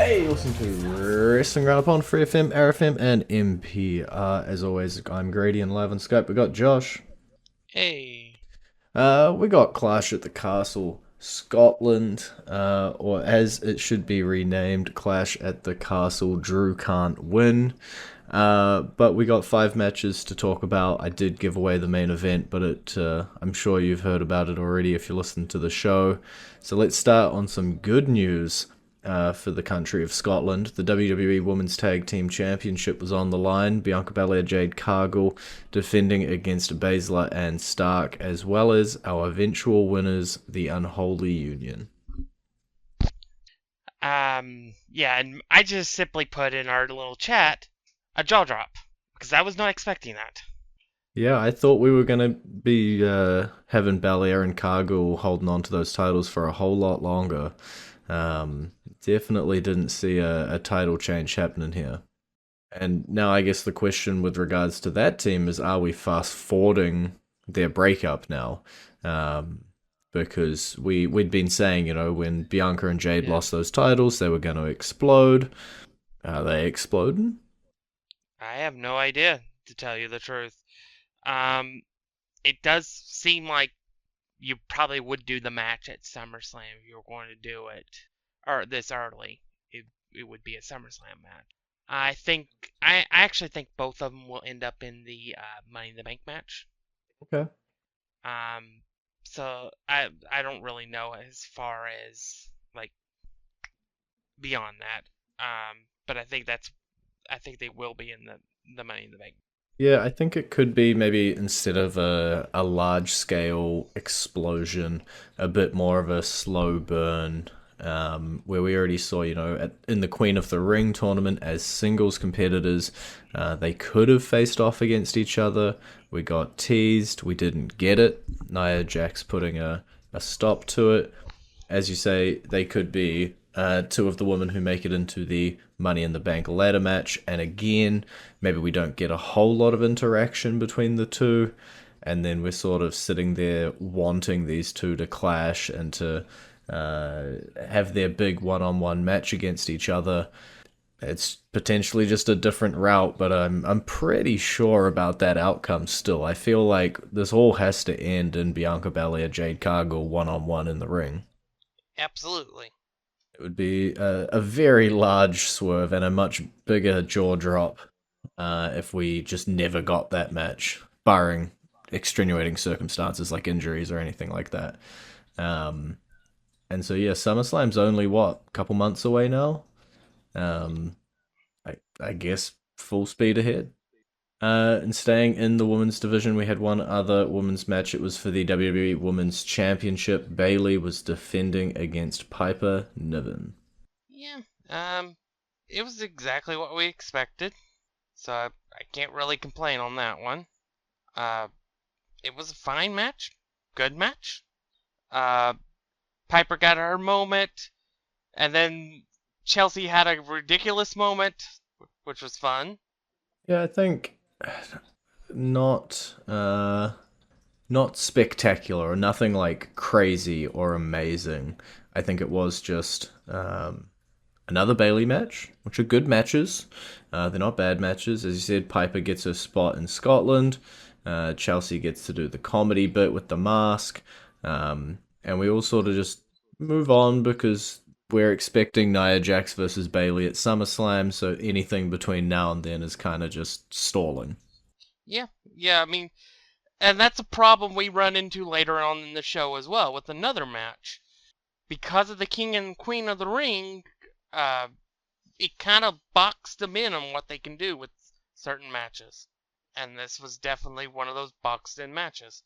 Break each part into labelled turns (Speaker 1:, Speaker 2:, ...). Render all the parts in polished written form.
Speaker 1: Hey, listen to Wrestling Roundup on FreeFM, ArrowFM, and MPR. As always, I'm Grady and live on Skype. We got Josh.
Speaker 2: Hey.
Speaker 1: We got Clash at the Castle, Scotland, or as it should be renamed, Clash at the Castle. Drew can't win. But we got 5 matches to talk about. I did give away the main event, but I'm sure you've heard about it already if you listen to the show. So let's start on some good news. For the country of Scotland. The WWE Women's Tag Team Championship was on the line. Bianca Belair, Jade Cargill defending against Baszler and Stark, as well as our eventual winners, the Unholy Union.
Speaker 2: Yeah, and I just simply put in our little chat a jaw drop because I was not expecting that.
Speaker 1: Yeah, I thought we were gonna be having Belair and Cargill holding on to those titles for a whole lot longer. Definitely didn't see a title change happening here. And now I guess the question with regards to that team is, are we fast forwarding their breakup now? Because we'd been saying, when Bianca and Jade
Speaker 2: Yeah,
Speaker 1: lost those titles, they were going to explode. Are they exploding?
Speaker 2: I have no idea to tell you the truth. Um, it does seem like you probably would do the match at SummerSlam if you were going to do it, or this early. It would be a SummerSlam match. I actually think both of them will end up in the Money in the Bank match.
Speaker 1: Okay.
Speaker 2: Um, so I don't really know as far as like beyond that. But I think they will be in the Money in the Bank.
Speaker 1: Yeah, I think it could be maybe instead of a large scale explosion, a bit more of a slow burn, where we already saw, in the Queen of the Ring tournament as singles competitors, they could have faced off against each other. We got teased, we didn't get it. Nia Jax putting a stop to it. As you say, they could be two of the women who make it into the Money in the Bank ladder match. And again, maybe we don't get a whole lot of interaction between the two. And then we're sort of sitting there wanting these two to clash and to have their big one-on-one match against each other. It's potentially just a different route, but I'm pretty sure about that outcome still. I feel like this all has to end in Bianca Belair, Jade Cargill one-on-one in the ring.
Speaker 2: Absolutely.
Speaker 1: It would be a very large swerve and a much bigger jaw drop if we just never got that match, barring extenuating circumstances like injuries or anything like that. Um, and so, yeah, SummerSlam's only, what, a couple months away now? Um, I guess full speed ahead. And staying in the women's division, we had one other women's match. It was for the WWE Women's Championship. Bayley was defending against Piper Niven.
Speaker 2: Yeah. It was exactly what we expected, so I can't really complain on that one. Uh, it was a fine match, good match. Uh, Piper got her moment, and then Chelsea had a ridiculous moment, which was fun.
Speaker 1: Yeah, I think not not spectacular or nothing like crazy or amazing. I think it was just another Bailey match, which are good matches. They're not bad matches. As you said, Piper gets her spot in Scotland. Chelsea gets to do the comedy bit with the mask. And we all sort of just move on because we're expecting Nia Jax versus Bailey at SummerSlam, so anything between now and then is kind of just stalling.
Speaker 2: Yeah, yeah. I mean, and that's a problem we run into later on in the show as well with another match. Because of the King and Queen of the Ring, uh, it kind of boxed them in on what they can do with certain matches. And this was definitely one of those boxed in matches.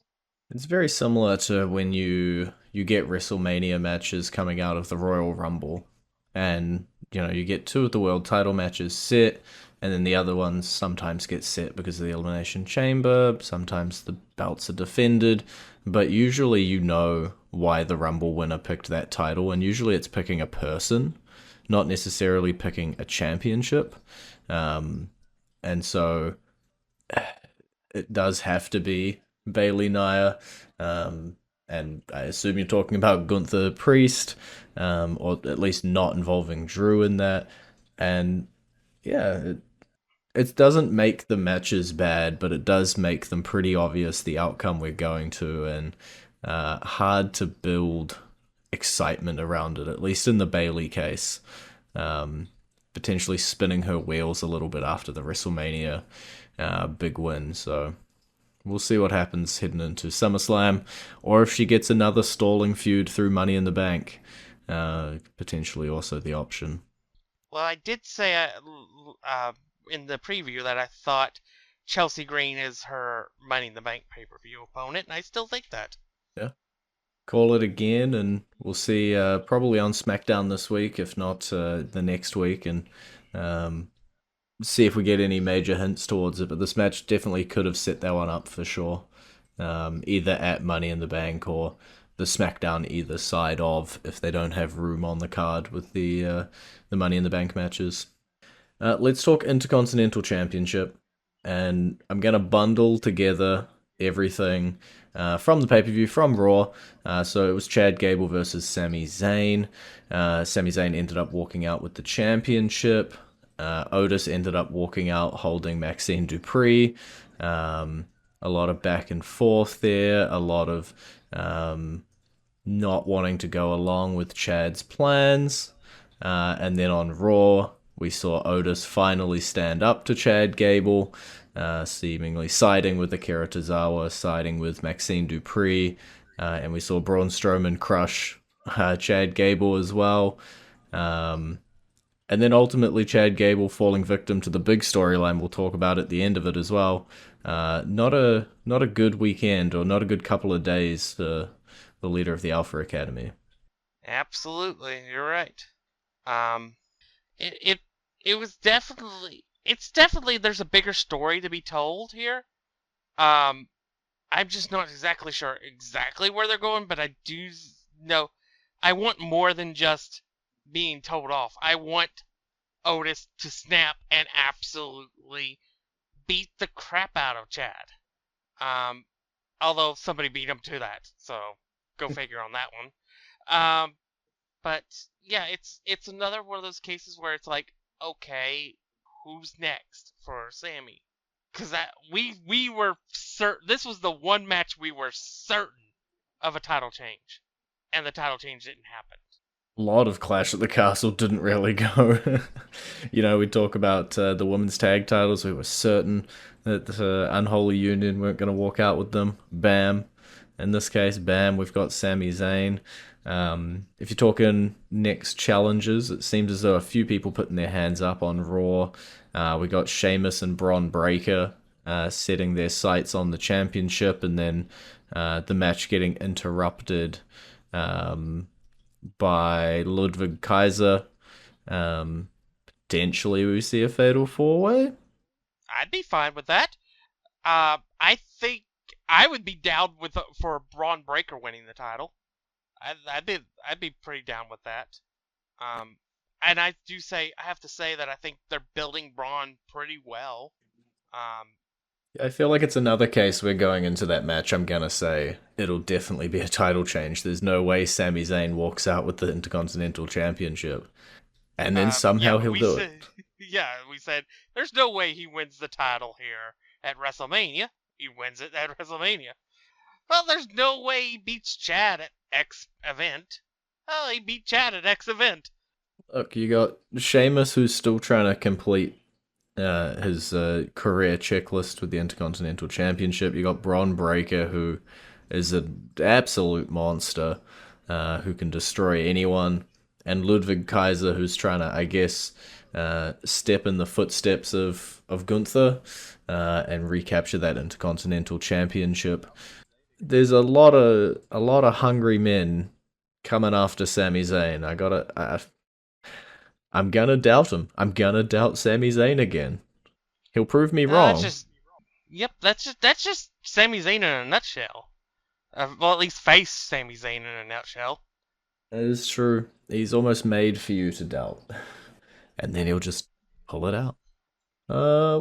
Speaker 1: It's very similar to when you get WrestleMania matches coming out of the Royal Rumble, and you get two of the world title matches set, and then the other ones sometimes get set because of the Elimination Chamber. Sometimes the belts are defended, but usually you know why the Rumble winner picked that title, and usually it's picking a person, not necessarily picking a championship. Um, and so it does have to be Bailey Nia. Um, and I assume you're talking about Gunther Priest, or at least not involving Drew in that. And yeah, it doesn't make the matches bad, but it does make them pretty obvious the outcome we're going to, and hard to build excitement around it, at least in the Bailey case. Um, Potentially spinning her wheels a little bit after the WrestleMania big win. So we'll see what happens heading into SummerSlam, or if she gets another stalling feud through Money in the Bank. Potentially also the option.
Speaker 2: Well, I did say in the preview that I thought Chelsea Green is her Money in the Bank pay-per-view opponent, and I still think that.
Speaker 1: Yeah. Call it again, and we'll see probably on SmackDown this week, if not the next week, and um, see if we get any major hints towards it. But this match definitely could have set that one up for sure, either at Money in the Bank or the SmackDown either side of, if they don't have room on the card with the Money in the Bank matches. Let's talk Intercontinental Championship, and I'm gonna bundle together everything from the pay per view from Raw. So it was Chad Gable versus Sami Zayn. Sami Zayn ended up walking out with the championship. Otis ended up walking out holding Maxine Dupree. A lot of back and forth there. A lot of not wanting to go along with Chad's plans. And then on Raw, we saw Otis finally stand up to Chad Gable, seemingly siding with Akira Tozawa, siding with Maxine Dupree, and we saw Braun Strowman crush Chad Gable as well. Um, and then ultimately Chad Gable falling victim to the big storyline we'll talk about at the end of it as well. Not a good weekend, or not a good couple of days for the leader of the Alpha Academy.
Speaker 2: Absolutely, you're right. Um, it it it was definitely it's definitely there's a bigger story to be told here. Um, I'm just not exactly sure exactly where they're going, but I do know I want more than just being told off. I want Otis to snap and absolutely beat the crap out of Chad. Um, although somebody beat him to that, so go figure on that one. Um, but yeah, it's another one of those cases where it's like, okay, who's next for Sammy? Because that we were certain this was the one match we were certain of a title change, and the title change didn't happen.
Speaker 1: A lot of Clash at the Castle didn't really go. We talk about the women's tag titles. We were certain that the Unholy Union weren't going to walk out with them. Bam. In this case, bam, we've got Sami Zayn. If you're talking next challenges, it seems as though a few people putting their hands up on Raw. We got Sheamus and Braun Breaker setting their sights on the championship, and then the match getting interrupted by Ludwig Kaiser. Um, Potentially we see a fatal four way.
Speaker 2: I'd be fine with that. I think I would be down with for Braun Breaker winning the title. I'd be pretty down with that. Um, and I have to say that I think they're building Braun pretty well. Um,
Speaker 1: I feel like it's another case where going into that match, I'm gonna say it'll definitely be a title change. There's no way Sami Zayn walks out with the Intercontinental Championship, and then somehow
Speaker 2: yeah,
Speaker 1: he'll
Speaker 2: we
Speaker 1: do
Speaker 2: said,
Speaker 1: it.
Speaker 2: yeah, we said there's no way he wins the title here at WrestleMania. He wins it at WrestleMania. Well, there's no way he beats Chad at X event. Oh, he beat Chad at X event.
Speaker 1: Look, you got Sheamus, who's still trying to complete his career checklist with the Intercontinental Championship. You got Braun Breaker, who is an absolute monster, who can destroy anyone, and Ludwig Kaiser, who's trying to, I guess, step in the footsteps of Gunther and recapture that Intercontinental Championship. There's a lot of hungry men coming after Sami Zayn. I'm gonna doubt him. I'm gonna doubt Sami Zayn again. He'll prove me
Speaker 2: That's
Speaker 1: wrong.
Speaker 2: just yep. That's just Sami Zayn in a nutshell. Well, at least face Sami Zayn in a nutshell.
Speaker 1: That is true. He's almost made for you to doubt. And then he'll just pull it out.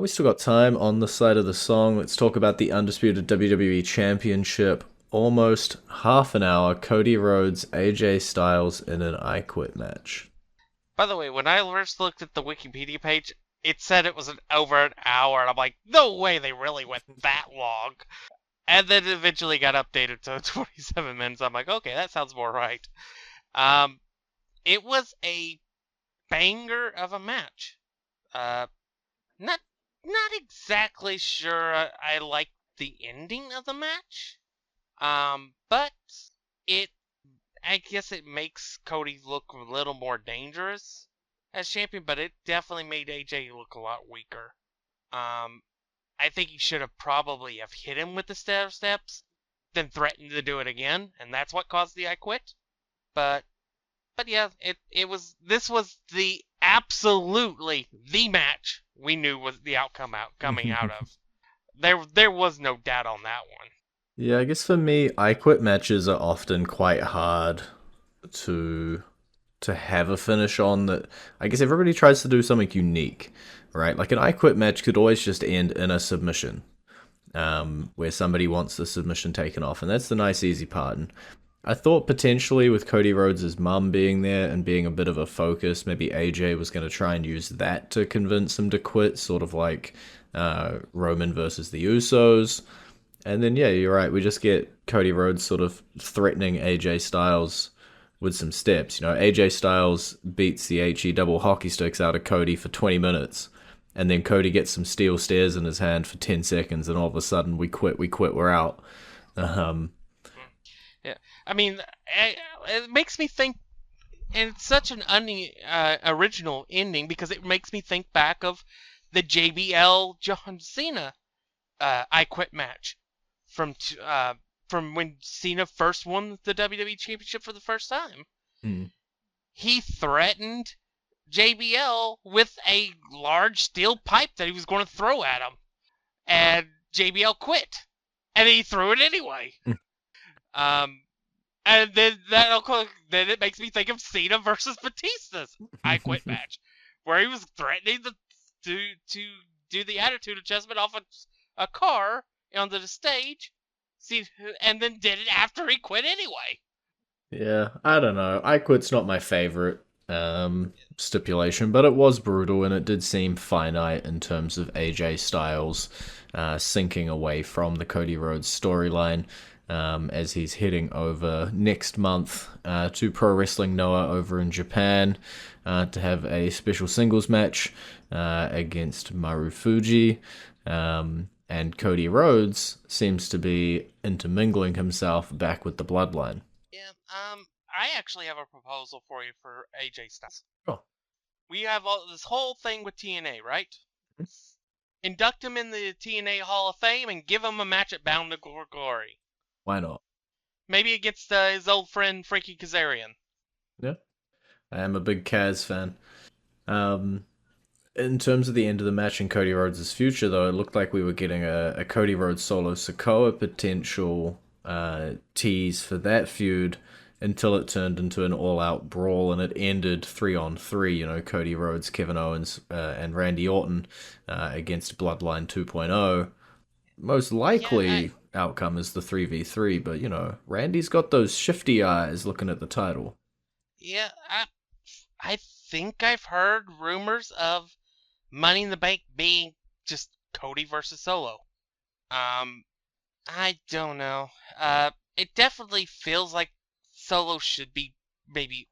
Speaker 1: We still got time on the side of the song. Let's talk about the Undisputed WWE Championship. almost half an hour. Cody Rhodes, AJ Styles in an I Quit match.
Speaker 2: By the way, when I first looked at the Wikipedia page, it said it was over an hour, and I'm like, no way they really went that long. And then eventually got updated to 27 minutes. I'm like, okay, that sounds more right. Um, it was a banger of a match. Uh, not not exactly sure I liked the ending of the match. But it I guess it makes Cody look a little more dangerous as champion, but it definitely made AJ look a lot weaker. Um, I think he should have probably have hit him with the steps, then threatened to do it again, and that's what caused the I quit. But yeah, it was this was the absolutely the match we knew was the outcome coming out of. There was no doubt on that one.
Speaker 1: Yeah, I guess for me, I Quit matches are often quite hard to have a finish on that. I guess everybody tries to do something unique, right? Like an I Quit match could always just end in a submission, where somebody wants the submission taken off, and that's the nice, easy part. And I thought potentially with Cody Rhodes' mum being there and being a bit of a focus, maybe AJ was going to try and use that to convince him to quit, sort of like Roman versus the Usos. And then, yeah, you're right. We just get Cody Rhodes sort of threatening AJ Styles with some steps. You know, AJ Styles beats the HE double hockey sticks out of Cody for 20 minutes. And then Cody gets some steel stairs in his hand for 10 seconds. And all of a sudden, we quit, we're out. Um,
Speaker 2: Yeah, I mean, it makes me think, and it's such an original ending because it makes me think back of the JBL John Cena I Quit match from when Cena first won the WWE Championship for the first time.
Speaker 1: hmm.
Speaker 2: He threatened JBL with a large steel pipe that he was going to throw at him, and JBL quit, and he threw it anyway. Um, and then then it makes me think of Cena versus Batista's I Quit match, where he was threatening to do the attitude adjustment off a car onto the stage, and then did it after he quit anyway.
Speaker 1: Yeah, I don't know. I Quit's not my favorite stipulation, but it was brutal and it did seem finite in terms of AJ Styles sinking away from the Cody Rhodes storyline as he's heading over next month to Pro Wrestling Noah over in Japan to have a special singles match against Marufuji. And Cody Rhodes seems to be intermingling himself back with the bloodline.
Speaker 2: Yeah. I actually have a proposal for you for AJ Styles.
Speaker 1: Oh.
Speaker 2: We have this whole thing with TNA, right? Induct him in the TNA Hall of Fame and give him a match at Bound to Glory.
Speaker 1: Why not?
Speaker 2: Maybe against his old friend Frankie Kazarian.
Speaker 1: Yeah. I am a big Kaz fan. In terms of the end of the match and Cody Rhodes' future, though, it looked like we were getting a Cody Rhodes solo Sikoa potential tease for that feud until it turned into an all-out brawl and it ended 3-on-3. You know, Cody Rhodes, Kevin Owens, and Randy Orton against Bloodline 2.0. Most likely outcome is the 3v3, but, you know, Randy's got those shifty eyes looking at the title.
Speaker 2: Yeah, I think I've heard rumors of Money in the Bank being just Cody versus Solo. I don't know. It definitely feels like Solo should be maybe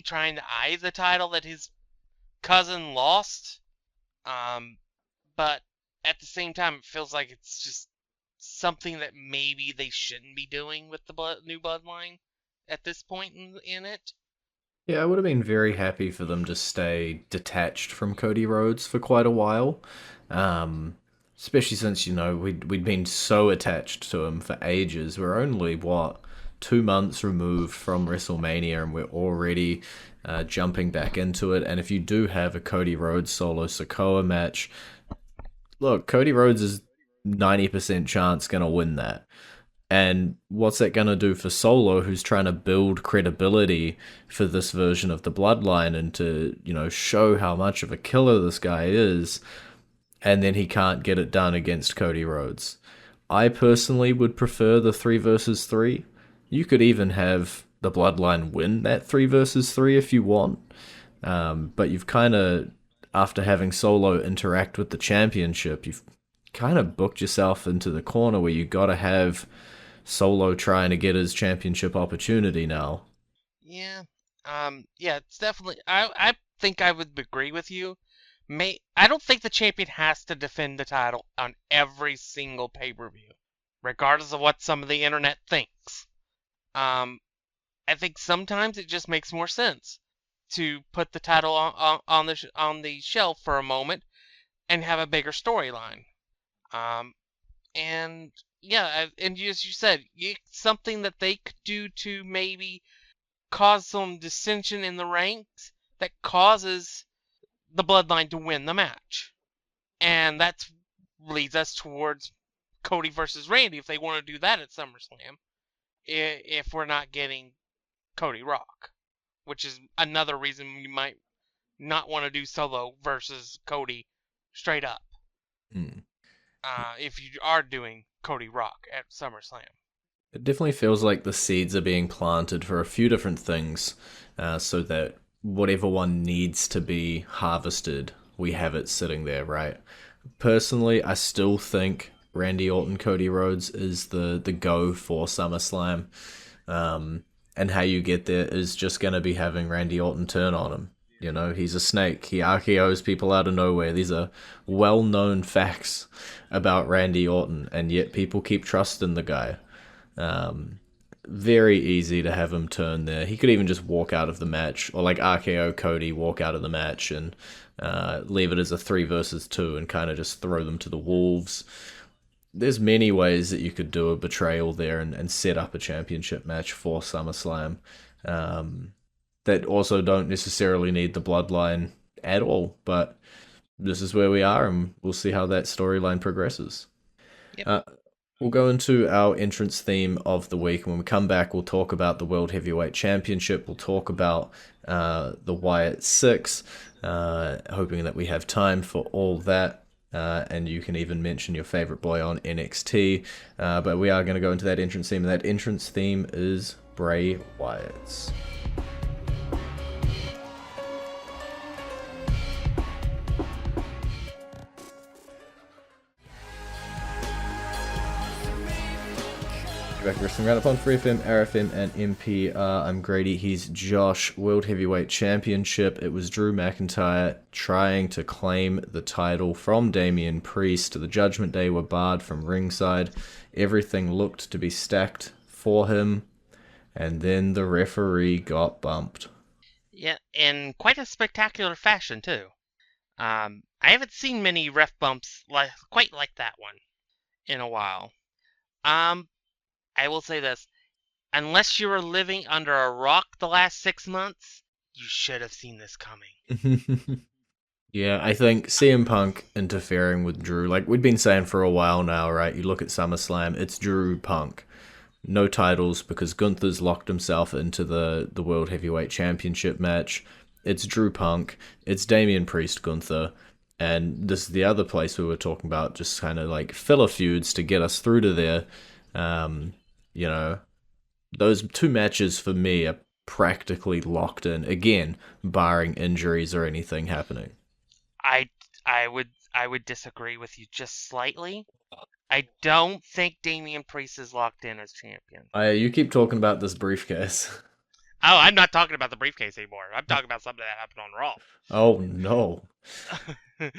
Speaker 2: trying to eye the title that his cousin lost. But at the same time, it feels like it's just something that maybe they shouldn't be doing with the new bloodline at this point in it.
Speaker 1: Yeah, I would have been very happy for them to stay detached from Cody Rhodes for quite a while. Especially since, you know, we'd been so attached to him for ages. We're only, 2 months removed from WrestleMania and we're already jumping back into it. And if you do have a Cody Rhodes solo Sikoa match, look, Cody Rhodes is 90% chance going to win that. And what's that going to do for Solo, who's trying to build credibility for this version of the bloodline and to, you know, show how much of a killer this guy is, and then he can't get it done against Cody Rhodes. I personally would prefer the 3 versus 3. You could even have the Bloodline win that 3 versus 3 if you want. But you've kind of, after having Solo interact with the championship, you've kind of booked yourself into the corner where you got to have Solo trying to get his championship opportunity now.
Speaker 2: Yeah. Yeah, it's definitely. I think I would agree with you. I don't think the champion has to defend the title on every single pay-per-view, regardless of what some of the internet thinks. Um, I think sometimes it just makes more sense to put the title on the shelf for a moment and have a bigger storyline. Um, and yeah, and as you said, something that they could do to maybe cause some dissension in the ranks that causes the Bloodline to win the match. And that leads us towards Cody versus Randy if they want to do that at SummerSlam. If we're not getting Cody Rock, which is another reason you might not want to do Solo versus Cody straight up.
Speaker 1: Hmm.
Speaker 2: If you are doing Cody Rock at SummerSlam.
Speaker 1: It definitely feels like the seeds are being planted for a few different things, so that whatever one needs to be harvested, we have it sitting there, right? Personally, I still think Randy Orton, Cody Rhodes is the go for SummerSlam. And how you get there is just going to be having Randy Orton turn on him. You know, he's a snake. He RKO's people out of nowhere. These are well known facts about Randy Orton, and yet people keep trusting the guy. Um, Very easy to have him turn there. He could even just walk out of the match, or like RKO Cody walk out of the match and leave it as a 3 versus 2 and kind of just throw them to the wolves. There's many ways that you could do a betrayal there and set up a championship match for SummerSlam um, that also don't necessarily need the bloodline at all. But this is where we are, and we'll see how that storyline progresses.
Speaker 2: Yep.
Speaker 1: Uh, We'll go into our entrance theme of the week. When we come back, we'll talk about the World Heavyweight Championship. We'll talk about the Wyatt 6, hoping that we have time for all that. And you can even mention your favorite boy on NXT. But we are going to go into that entrance theme. And that entrance theme is Bray Wyatt's. Back to Wrestling Roundup on FreeFM, ArrowFM, and MPR. I'm Grady. He's Josh. World Heavyweight Championship. It was Drew McIntyre trying to claim the title from Damian Priest. The Judgment Day were barred from ringside. Everything looked to be stacked for him. And then the referee got bumped.
Speaker 2: Yeah, in quite a spectacular fashion too. I haven't seen many ref bumps quite like that one in a while. I will say this. Unless you were living under a rock the last 6 months, you should have seen this coming.
Speaker 1: Yeah, I think CM Punk interfering with Drew, like we'd been saying for a while now, right? You look at SummerSlam, it's Drew Punk. No titles because Gunther's locked himself into the World Heavyweight Championship match. It's Drew Punk. It's Damian Priest Gunther. And this is the other place we were talking about, just kind of like filler feuds to get us through to there. Um, you know, those two matches for me are practically locked in. Again, barring injuries or anything happening.
Speaker 2: I I would disagree with you just slightly. I don't think Damian Priest is locked in as champion.
Speaker 1: You keep talking about this briefcase.
Speaker 2: Oh, I'm not talking about the briefcase anymore. I'm talking about something that happened on
Speaker 1: Oh no,
Speaker 2: Raw.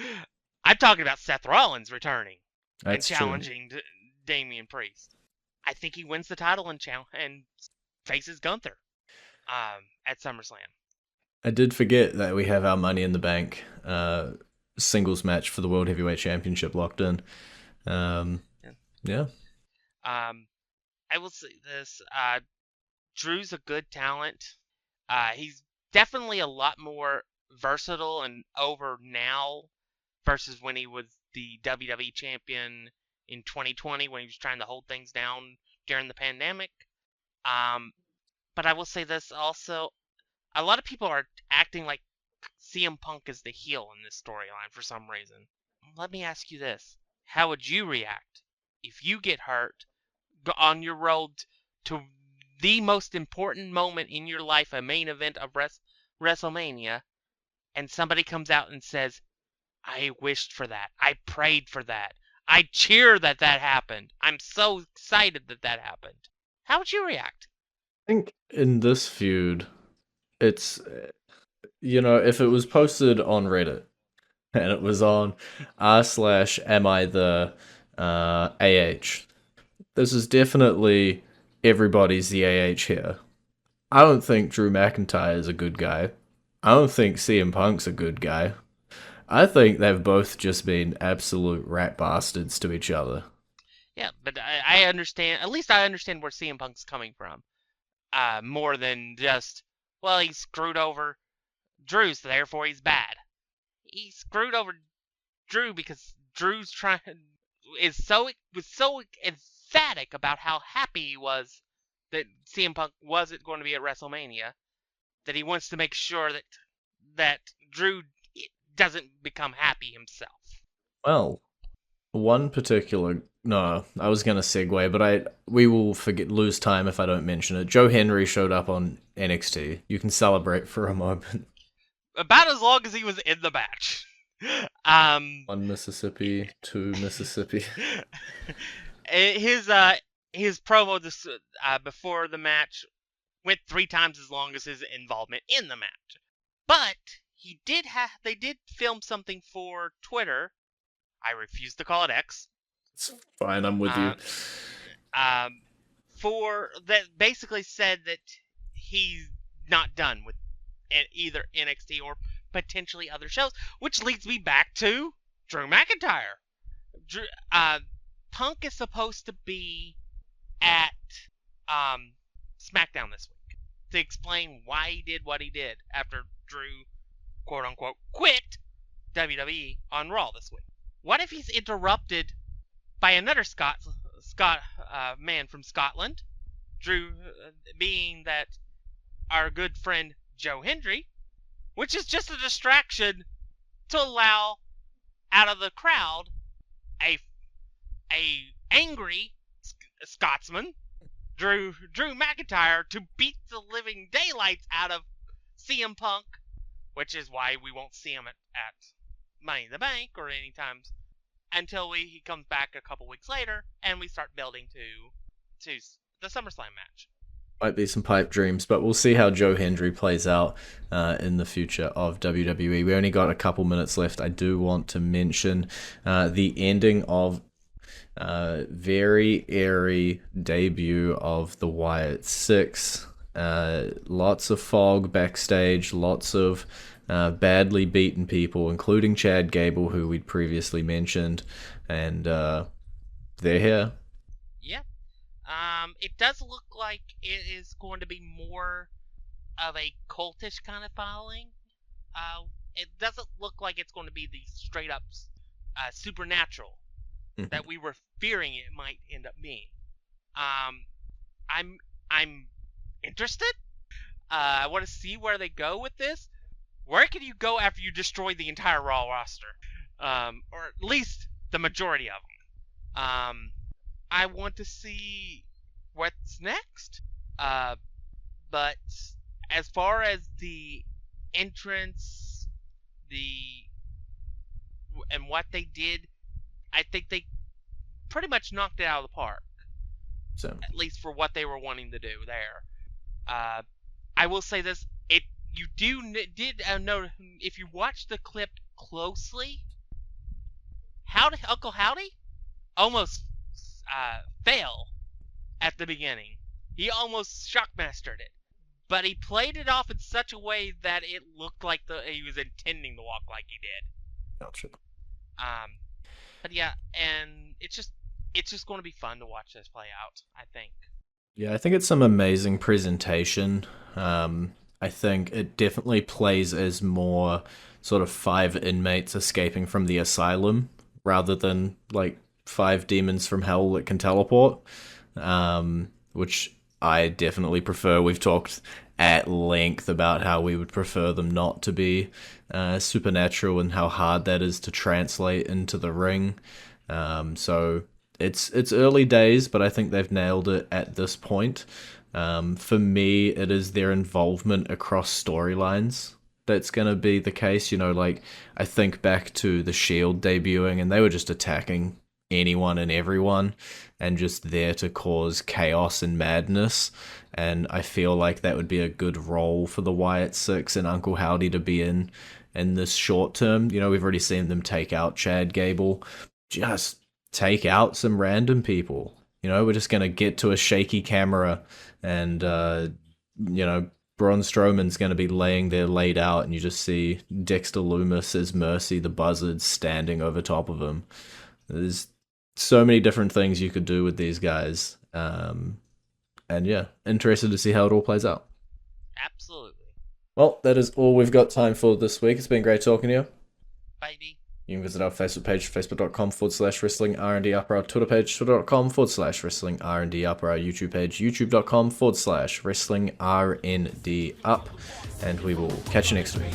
Speaker 2: I'm talking about Seth Rollins returning and
Speaker 1: that's true.
Speaker 2: challenging Damian Priest. I think he wins the title and faces Gunther at SummerSlam.
Speaker 1: I did forget that we have our Money in the Bank singles match for the World Heavyweight Championship locked in. Um,
Speaker 2: Yeah.
Speaker 1: yeah,
Speaker 2: Um, I will say this: Drew's a good talent. He's definitely a lot more versatile and over now versus when he was the WWE champion in 2020 when he was trying to hold things down during the pandemic. Um, but I will say this also: a lot of people are acting like CM Punk is the heel in this storyline for some reason. Let me ask you this: how would you react if you get hurt on your road to the most important moment in your life, a main event of WrestleMania, and somebody comes out and says, I wished for that. I prayed for that. I cheer that that happened. I'm so excited that that happened. How would you react?
Speaker 1: I think in this feud, it's, if it was posted on Reddit and it was on r/am I the AH, this is definitely everybody's the AH here. I don't think Drew McIntyre is a good guy. I don't think CM Punk's a good guy. I think they've both just been absolute rat bastards to each other.
Speaker 2: Yeah, but I understand. At least I understand where CM Punk's coming from. More than just, well, he screwed over Drew, so therefore he's bad. He screwed over Drew because Drew's was so emphatic about how happy he was that CM Punk wasn't going to be at WrestleMania that he wants to make sure that Drew doesn't become happy himself.
Speaker 1: Well, one particular no, I was gonna segue, but we will lose time if I don't mention it. Joe Henry showed up on NXT. You can celebrate for a moment.
Speaker 2: About as long as he was in the match.
Speaker 1: 1 Mississippi, 2 Mississippi.
Speaker 2: his promo before the match went 3 times as long as his involvement in the match. But they did film something for Twitter. I refuse to call it X.
Speaker 1: It's fine, I'm with you.
Speaker 2: For that basically said that he's not done with either NXT or potentially other shows, which leads me back to Drew McIntyre. Punk is supposed to be at SmackDown this week to explain why he did what he did after Drew, quote unquote, quit WWE on Raw this week. What if he's interrupted by another man from Scotland, Drew, being that our good friend Joe Hendry, which is just a distraction to allow out of the crowd a angry Scotsman, Drew McIntyre, to beat the living daylights out of CM Punk, which is why we won't see him at Money in the Bank or any times until he comes back a couple weeks later and we start building to the SummerSlam match.
Speaker 1: Might be some pipe dreams, but we'll see how Joe Hendry plays out in the future of WWE. We only got a couple minutes left. I do want to mention the ending of very airy debut of the Wyatt 6. Lots of fog backstage, lots of badly beaten people, including Chad Gable, who we'd previously mentioned, and they're here.
Speaker 2: Yeah. It does look like it is going to be more of a cultish kind of following. It doesn't look like it's going to be the straight up supernatural that we were fearing it might end up being. I'm interested. I want to see where they go with this. Where can you go after you destroy the entire Raw roster, or at least the majority of them? I want to see what's next. But as far as the entrance, and what they did, I think they pretty much knocked it out of the park.
Speaker 1: So,
Speaker 2: at least for what they were wanting to do there. I will say this: you did know, if you watch the clip closely, Uncle Howdy almost fell at the beginning. He almost shockmastered it, but he played it off in such a way that it looked like he was intending to walk like he did.
Speaker 1: Gotcha.
Speaker 2: But yeah, and it's just going to be fun to watch this play out, I think.
Speaker 1: Yeah, I think it's some amazing presentation. I think it definitely plays as more sort of 5 inmates escaping from the asylum rather than like 5 demons from hell that can teleport, which I definitely prefer. We've talked at length about how we would prefer them not to be supernatural and how hard that is to translate into the ring. So it's early days, but I think they've nailed it at this point. For me, it is their involvement across storylines that's going to be the case. You know, like, I think back to the Shield debuting, and they were just attacking anyone and everyone and just there to cause chaos and madness. And I feel like that would be a good role for the Wyatt Six and Uncle Howdy to be in this short term. You know, we've already seen them take out Chad Gable. Just take out some random people. You know, we're just going to get to a shaky camera and, you know, Braun Strowman's going to be laying there laid out, and you just see Dexter Loomis as Mercy the Buzzard standing over top of him. There's so many different things you could do with these guys. And yeah, interested to see how it all plays out.
Speaker 2: Absolutely.
Speaker 1: Well, that is all we've got time for this week. It's been great talking to you.
Speaker 2: Baby.
Speaker 1: You can visit our Facebook page, facebook.com/wrestling R&D Upper, our Twitter page, twitter.com/wrestling R&D Upper, our YouTube page, youtube.com/wrestling RND Up, and we will catch you next week.